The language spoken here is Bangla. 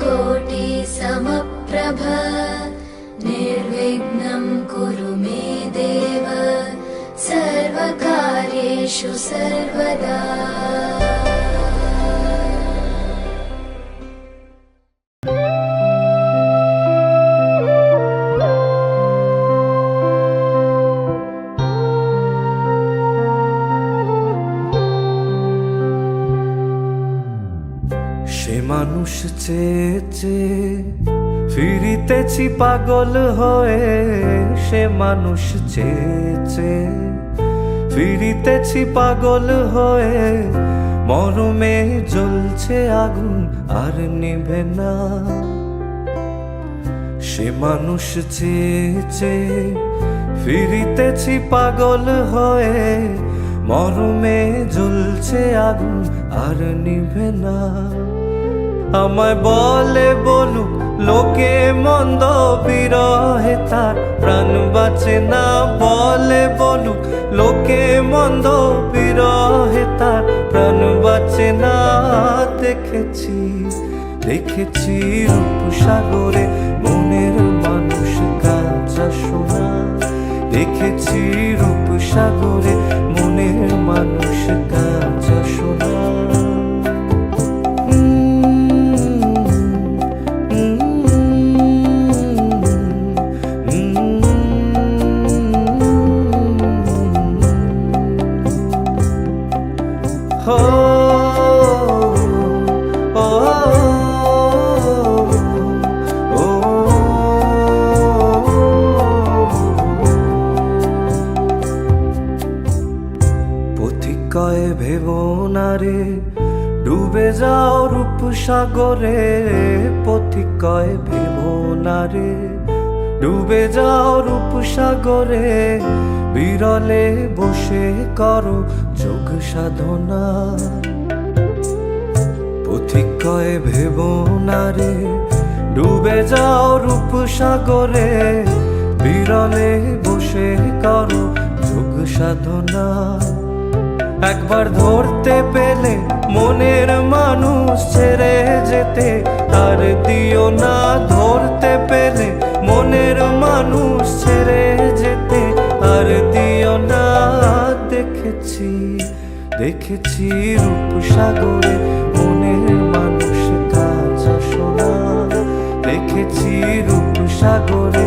सूर्यकोटि समप्रभ निर्विघ्नं कुरु मे देव सर्वकार्येषु सर्वदा। সে মানুষ চেয়েছে ফিরিতেছি পাগল হয়ে, সে মানুষ চেয়েছে ফিরিতেছি পাগল হয়ে, মরমে জ্বলছে আগুন আর নিভে না। সে মানুষ চেয়েছে ফিরিতেছি পাগল হয়ে, মরমে জ্বলছে আগুন আর নিভে না। আমায় বলে বলুক লোকে মন্দ, বিরহে তার প্রাণ বাঁচে না। বলে বলুক লোকে মন্দ, বিরহে তার প্রাণ বাঁচে না। দেখেছি দেখেছি রূপসাগরে মনের মানুষ কাঁচা সোনা। দেখেছি রূপসাগরে মনের মানুষ কাঁচা সোনা। পথিকয়ে ভেবো না রে ডুবে যাও রূপসাগরে। পথিকয়ে ভেবো না রে ডুবে যাও রূপসাগরে। বিরলে বসে করো যোগ সাধনা। পথিকয়ে ভেবো না রে ডুবে যাও রূপসাগরে। বিরলে বসে করো যোগ সাধনা। একবার ধরতে পেলে মনের মানুষ ছেড়ে যেতে আর দিও না। ধরতে পেলে মনের মানুষ ছেড়ে যেতে আর দিও না। দেখেছি দেখেছি রূপসাগরে মনের মানুষ কাঁচা সোনা। দেখেছি রূপসাগরে